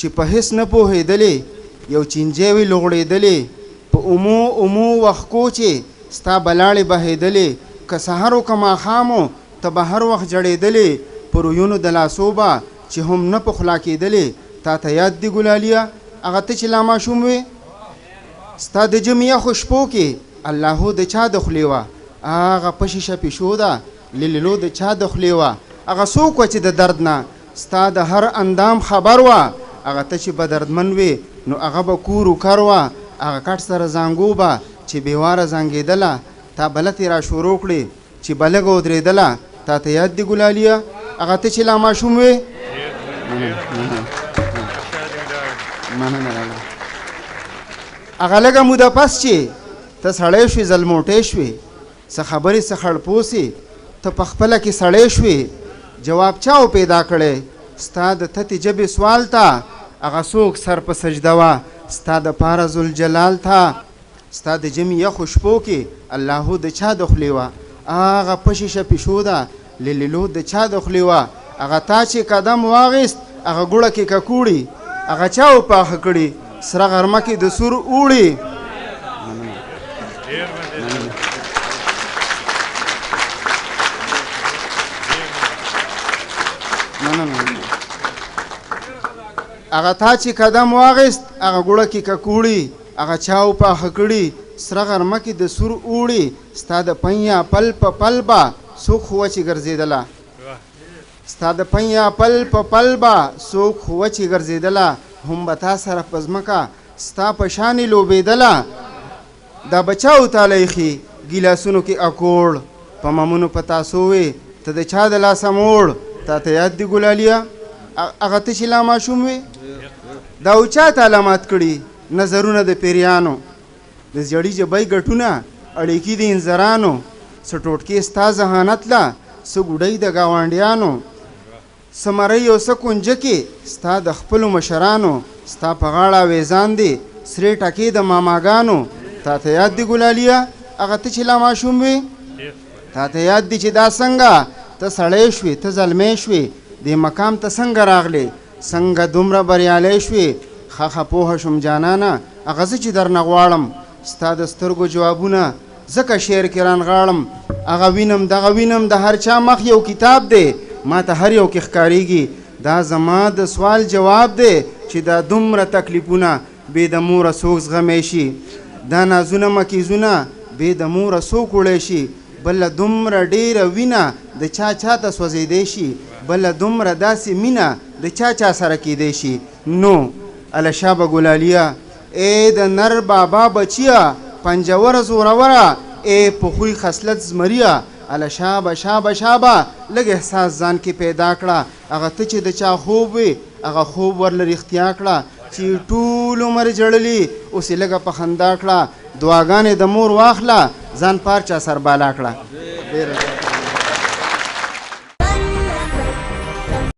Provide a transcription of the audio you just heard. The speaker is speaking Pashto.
چې په هیڅ نه پوهېدلې یو چینجی وي لغړېدلې په اومو وښکو چې ستا بلاړې بهېدلې که سحر و که ماښام و ته به هر وخت جړېدلې په رویونو د لاسو به چې هم نه په خولا کېدلې تا ته یاد دي ګلاليه هغه ته چې لا ماشوم وې ستا د ژمي یخو شپو کې اللهو د چا د خولې وه هغه پشیشه پیشو ده لیلیلو د چا د خولې وه هغه څوک وه چې د درد نه ستا د هر اندام خبر وه هغه ته چې به دردمن وې نو هغه به کور و کر وه هغه کټ سره زانګو به چې بېواره زانګېدله تا بلتې را شروع کړې چې بلګه ودرېدله تا ته یاد دي ګلاليه هغه ته چې لا ماشوم وې هغه لږه موده پس چې ته سړی شوې زلموټی شوې څه خبرې څه خړپوسې ته په خپله کې سړی شوې جواب چاو پیدا کړی ستا د تتې ژبې سوال ته هغه څوک سر په سجده وه ستا د پاره ذوالجلال ته ستا د ژمي یخو شپو کې اللهو د چا د خولې وه هغه پشیشه پیشو ده لیلیلو د چا د خولې وه هغه تا چې قدم واغیست هغه ګوړه کې ککوړي هغه چا وپاخه کړي سره غرمه کې د سور اوړي هغه تا چې قدم واغیست هغه ګوړه کې ککوړي هغه چا وپاخه کړي سره غرمه کې د سور اوړي ستا د پنیا پل په پل به څوک خو وچې ګرځېدله ستا د پنیا پل په پل به څوک خو وچې ګرځېدله هم به تا سره په ځمکه ستا په شانې لوبېدله دا به چا وتاله ایښي ګیلاسونو کې اکوړ په ممونو په تاسو وې ته د چا د لاسه موړ تا ته یاد دي ګلاليه هغه ته چې لا ماشوم وې دا و چا ته علامات کړي نظرونه د پیریانو د زړې ژبۍ ګټونه اړیکې د انځرانو څه ټوټکې ستا ذهانت له څه ګوډۍ د ګاونډیانو څه مرۍ او څه کونجکې ستا د خپلو مشرانو ستا په غاړه ویزان دي سرې ټکې د ماماګانو تا ته یاد دي ګلاليه هغه ته چې لا ماشوم وې تا ته یاد دي چې دا څنګه ته سړی شوې ته زلمی شوې دې مقام ته څنګه راغلې څنګه دومره بریالی شوې ښه پوهه شوم جانانه هغه زه چې درنه غواړم ستا د سترګو جوابونه ځکه شعر کې رانغاړم هغه وینم دغه وینم د هر چا مخ یو کتاب دی ما ته هر یو کې ښکارېږي دا زما د سوال جواب دی چې دا دومره تکلیفونه بې د موره څوک زغمی شي دا نازونه مکیزونه بې د موره څوک وړی شي بله دومره ډیره وینه د چا ته سوځېدی شي بله دومره داسې مینه د چا سره کیدی شي نو الشابه ګلاليه ای د نر بابا بچیه پنجوره زوروره ای په خوی خصلت زمریه الشابه شابه شابه لږ احساس ځان کې پیدا کړه هغه ته چې د چا خوب وي هغه خوب ورله رښتیا کړه چې ټول عمر جړلي اوس یې لږه په خندا کړه دعاګانې د مور واخله ځان پار چا سر بالا کړه